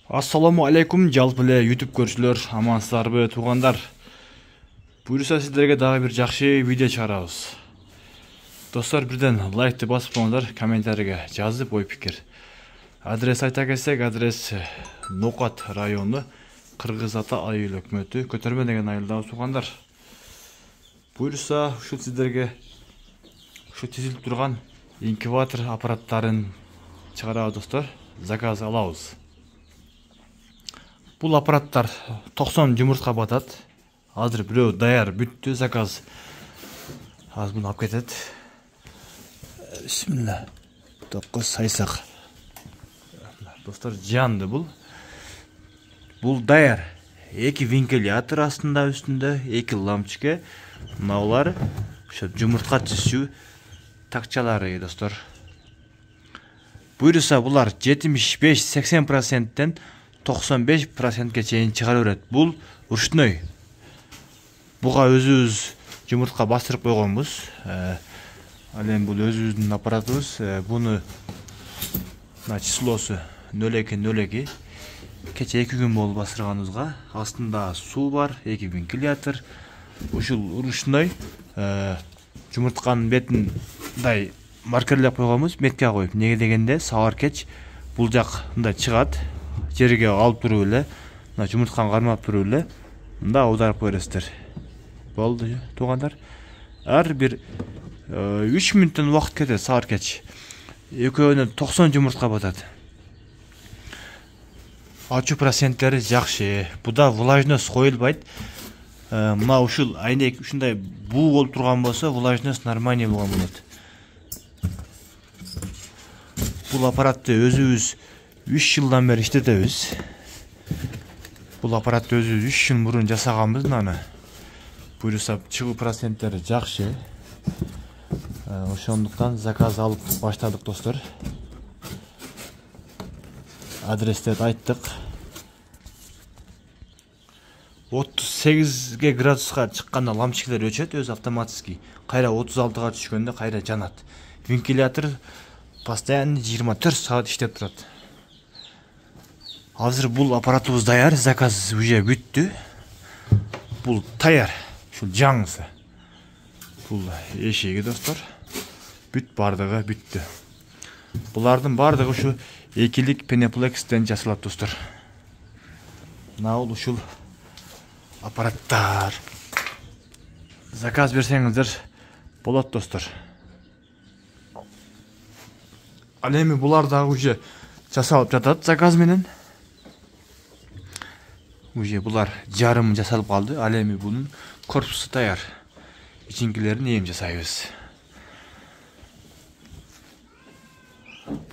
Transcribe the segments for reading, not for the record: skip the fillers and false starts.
Ассаламу алейкум, жалпы эле YouTube көрүүчүлөр, амансыздарбы туугандар. Буюрса сиздерге дагы бир жакшы видео чыгарабыз. Достор, бирден лайкты басып коңуздар, комментарийге жазып ой пикир. Адрес айта кетсек, адрес Нокат району, Кыргыз Ата айыл өкмөтү, Көтөрмө деген айылдагы туугандар. Буюрса ушул сиздерге ушу тизилип турган инкубатор аппараттарын чыгарабыз достор, заказ алабыз. Бул аппараттар 90 жумуртка батат. Азыр бирөө даяр бүттү, заказ. Азыр муну алып кетет. Бисмилла. 9 сайсак. Достор, жанды бул. Бул даяр. 2 вентилятор астында, үстүндө 2 лампочка. Мыналар ошо жумуртка түзүү такчалары, достор. Буюрса булар 75-80%-тен 95%-ке чейин чыгара берет. Бул ручной. Буга өзүбүз жумуртка бастырып койгонбуз. Ал эми бул өзүбүздүн аппаратыбыз. Буну числосу 0202. Кече 2 күн болуп бастырганыбызга. Астында суу бар, 2 вентилятор. Ушул ручной жумуртканын бетин мындай маркерлеп койгонбуз, метке коюп. Неге дегенде, сабар кеч бул жак мындай чыгат. Жерге алып туруп эле, мына жумуртканы кармап туруп эле, мында аударып бересиздер. Болду, туугандар. Ар бир 3 мүнөттөн убакыт кетет, сабар кеч. Экөөнө 90 жумуртка батат. Ачуу проценттери жакшы. Буда влажность коюлбайт. Мына ушул айнек ушундай буу болуп турган болсо, влажность нормальный болгон болот. Бул аппаратты өзүбүз 3 жылдан бери иштетебиз. Бул аппаратты өзүбүз 3 жыл мурун жасаганбыз аны. Буюрса чыгуу проценттери жакшы. Ошондуктан заказ алып баштадык, достор. Адрестерди айттык. 38 градуска чыкканда лампочкалар өчөт, өзү автоматически. Кайра 36га түшкөндө кайра жанат. Вентилятор постоянно 24 саат иштеп турат. Азыр бул аппаратыбыз даяр, заказ уже бүттү. Бул даяр, ушул жаңысы. Бул эшеги, достор. Бүт бардыгы бүттү. Булардын бардыгы ушу экилик пенеплексден жасалат, достор. Мына ушул аппараттар. Заказ берсеңиздер болот, достор. Ал эми булар дагы уже жасалып жатат заказ менен. Уже булар жарым жасалып калды. Ал эми бунун корпусу даяр. Ичиңкилерин эми жасайбыз.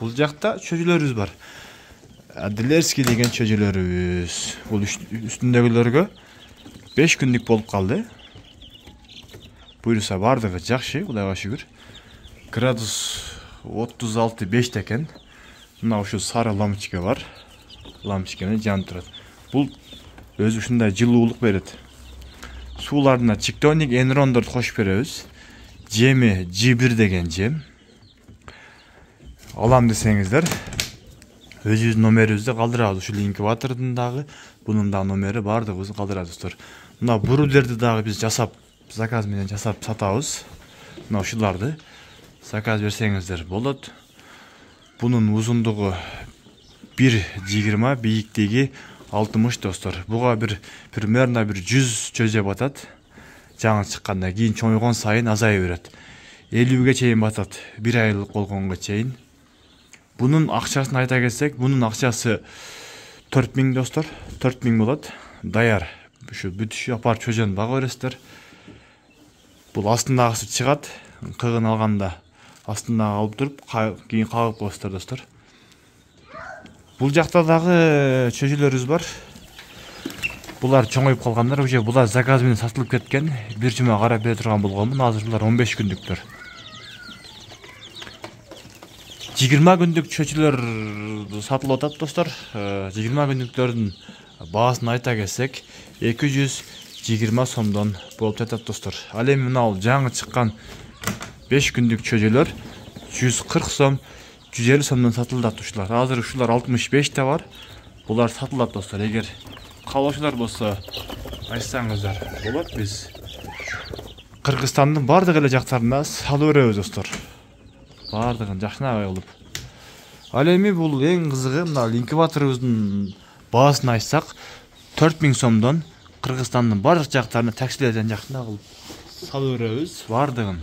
Бул жакта чөжөлөрүбүз бар. Адлерский деген чөжөлөрүбүз. Бул үстүндөгүлөргө 5 күндүк болуп калды. Буюрса бардыгы жакшы, Кудайга шүгүр. Градус 36-5 экен. Мына ушул сары лампочка бар. Лампочканы жанып турат. Бул өзү ушундай жылуулук берет. Сууларына чиктоник энрондорду кошуп беребиз. Жеми G1 деген жем. Алам десеңиздер, өзүбүздүн номерибизди калдырабыз. Ушул инкубатордун дагы, бунун да номери бардыгыбызды калдырабыз, достор. Мына бүрүлөрдү дагы биз жасап, заказ менен жасап сатабыз. Мына ушуларды заказ берсеңиздер болот. Бунун узундугу 1,20, бийиктиги 60, достор. Буга примерно 100 чөже батат. Жаңы чыкканда кийин чоңойгон сайын азая берет. 50ге чейин батат, 1 айлык болгонго чейин. Бунун акчасын айта кетсек, бунун акчасы 4000, достор. 4000 болот. Даяр. Ушу бүтүшү апар чөжөнү бага бересиздер. Бул астындагысы чыгат. Кыгын алганда астына алып туруп, кийин кагып коесуздар, достор. Бул жакта дагы чөжөлөрүбүз бар. Булар чоңоюп калгандар, уже булар заказ менен сатылып кеткен. Бир жума карап бере турган болгонмун. Азыр булар 15 күндүктөр. 20 күндүк чөжөлөр сатылып атат, достор. 20 күндүктөрдүн баасын айта кетсек, 220 сомдон болуп жатат, достор. Ал эми мына жаңы чыккан 5 күндүк чөжөлөр 140 сом, 150 сомдон сатылат ушулар. Азыр ушулар 65 та бар. Булар сатылат достор. Эгер каалоочулар болсо айтсаңыздар болот. Биз Кыргызстандын бардык эле жактарына салып беребиз достор. Бардыгын жакшынакай кылып. Ал эми бул эң кызыгы мына инкубаторубуздун баасын айтсак 4000 сомдон Кыргызстандын бардык жактарына таксилерден жакшынакай кылып салып беребиз. Бардыгын.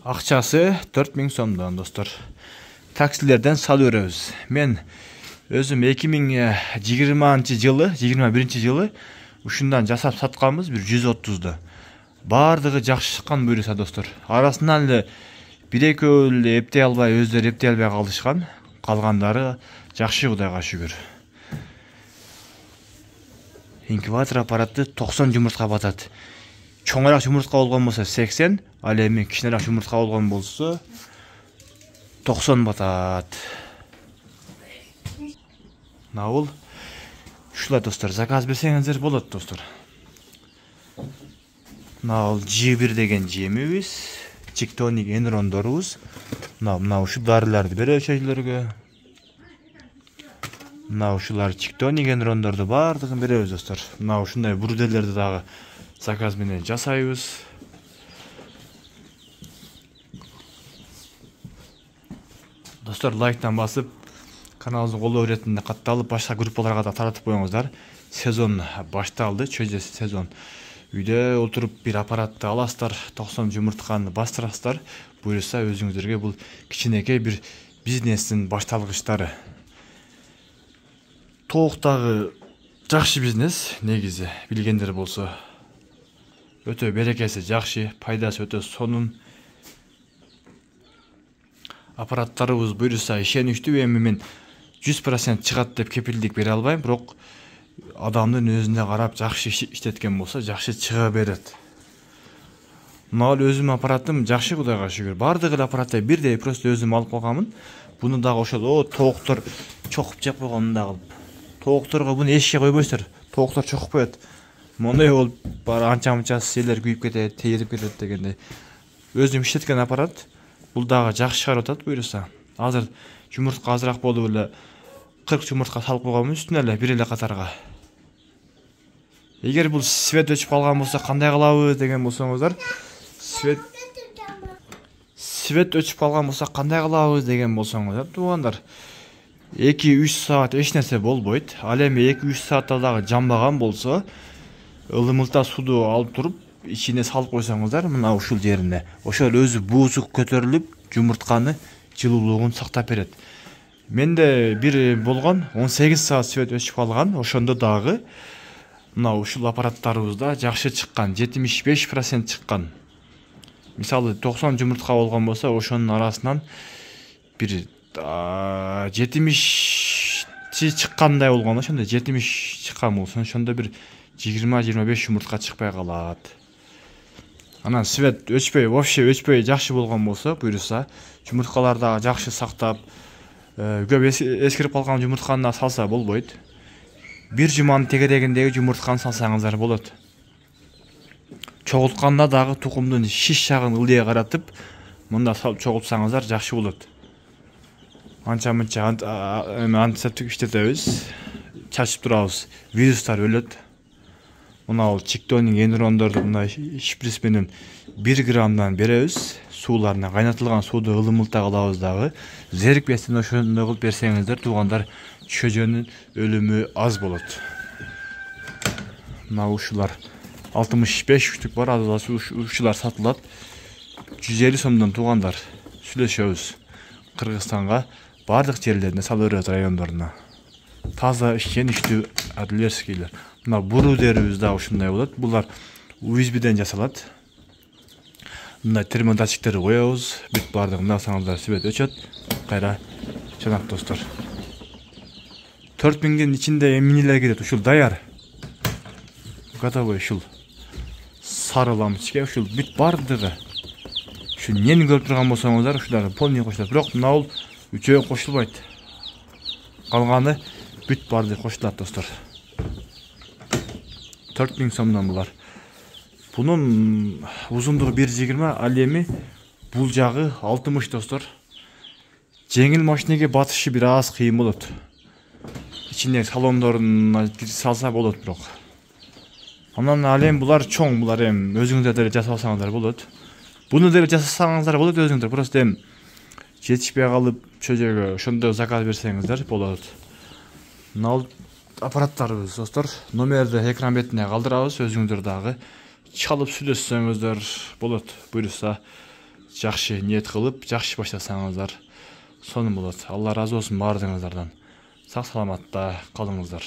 Акчасы 4000 сомдон достор. Таксилерден салып беребиз. Мен өзүм 2020-жылы, 21-жылы ушундан жасап сатканбыз бир 130ду. Бардыгы жакшы чыккан буюрса достор. Арасынан эле бир-экөө эле эптей албай, өздөрү эптей албай калышкан. Калгандары жакшы, Кудайга шүгүр. Инкубатор аппараты 90 жумуртка батат. Чоңураак жумуртка болгон болсо 80, ал эми кичинераак жумуртка болгон болсо 90 батат. Бул ушулар достор, заказ берсеңиздер болот достор. Бул G1 деген жемибиз, чиктоник энрондорубуз. Мына ушул дарыларды беребиз чөйчүлөргө. Мына ушулар чиктоник энрондорду бардыгын беребиз достор. Мына ушундай бурделерди дагы заказ менен жасайбыз. Достор, лайктан басып, каналыбыздын колдоо иретинде катталып, башка группаларга да таратып коюңуздар. Сезон башталды, чөйжө сезон. Үйдө отуруп бир аппаратты аласыздар, 90 жумуртканы бастырасыздар. Буюрса өзүңүздөргө бул кичинекей бир бизнестин башталгычтары. Тооктагы жакшы бизнес негизи, билгендер болсо. Өтө берекеси жакшы, пайдасы өтө сонун. Аппараттарыбыз буюрса ишеничтүү. Эми мен 100% чыгат деп кепилдик бере албайм, бирок адамдын өзүнө карап жакшы иштеткен болсо жакшы чыга берет. Мына өзүм аппаратым жакшы, Кудайга шүгүр. Бардык эле аппаратты бирдей просто өзүм алып койгонмун. Буну дагы ошол тооктор чокуп жеп койгон дагы. Тоокторго буну эшикке койбойсуздар. Тооктор чокуп коет. Мондой болуп бара анча-мынча силер күйүп кетет, терип кетет дегендей. Өзүм иштеткен аппарат. Бул дагы жакшы чыгарып атат буюрса. Азыр жумуртка азыраак болуп эле 40 жумуртка салып койгонмун үстүнө эле бир эле катарга. Эгер бул свет өчүп калган болсо кандай кылабыз деген болсоңуздар, свет өчүп калган болсо кандай кылабыз деген болсоңуздар, туугандар, 2-3 саат эч нерсе болбойт. Ал эми 2-3 саатта дагы жамбаган болсо, ылымылта сууду алып туруп ичине салып койсоңуздар, мына ушул жерине, ошол өзү буусу көтөрүлүп, жумуртканы жылуулугун сактап берет. Менде бир болгон 18 саат свет өчүп калган, ошондо дагы мына ушул аппараттарыбызда жакшы чыккан, 75% чыккан. Мисалы 90 жумуртка болгон болсо, ошонун арасынан бир 70 чыккандай болгон, ошондо 70 чыккан болсо, ошондо бир 20-25 жумуртка чыкпай калат. Анан свет өчпөй, вообще өчпөй жакшы болгон болсо, буюрса, жумурткаларды дагы жакшы сактап, көп эскирип калган жумуртканы салса болбойт. Бир жуманын тегерегиндеги жумуртканы салсаңыздар болот. Чогултканда дагы тукумдун шиш жагын ылдыйга каратып, мында салып чогултсаңыздар жакшы болот. Анча-мынча антисептик иштетебиз, чачып турабыз, вирустар өлөт. Мына чиктоник энрондорду мына шприц менен 1 граммдан беребиз. Сууларына кайнатылган сууду ылымылта кылабыз дагы. Зерикпестен ошондой кылып берсеңиздер, туугандар, чөжөнүн өлүмү аз болот. Мына ушулар 65 штук бар, ушулар сатылат. 150 сомдон туугандар. Сүйлөшөбүз. Кыргызстанга бардык жерлерине салып берет, райондоруна. Таза ишеничтүү Адлерскийлер. Мына бурудерибиз да ушундай болот. Булар USB-ден жасалат. Мына термодатчиктерди коебуз. Бүт бардыгын насаңыздар свет өчөт. Кайра жанак достор. 4000дин ичинде эмнелер кирет? Ушул даяр. Готовый ушул сары лампочка, ушул бүт бардыгы. Ушул нени көрүп турган болсоңуздар, ушулар полный кошулат. Бирок мына бул үчөө кошулбайт. Калганы бүт бардыгы кошулат достор. 4000 сомдон булар. Бунун узундугу 1,20, ал эми бул жагы 60 достор. Жеңил машинеге батышы бир аз кыйын болот. içine salondoруна салса болот бирок. Анан ал эми булар чоң, булар эми өзүңүздөр деле жасап алсаңыздар болот. Буну деле жасасаңыздар болот өзүңүздөр. Просто эми жетишпей калып чөжөгө ошондо заказ берсеңиздер болот. Мына аппараттарыбыз достор, номерди экран бетине калдырабыз, өзүңүздөр дагы чалып сүйлөшсөңүздөр болот. Буюрса жакшы ниет кылып, жакшы баштасаңыздар сонун болот. Алла ыраазы болсун баардыгыңыздардан. Сак саламатта калыңыздар.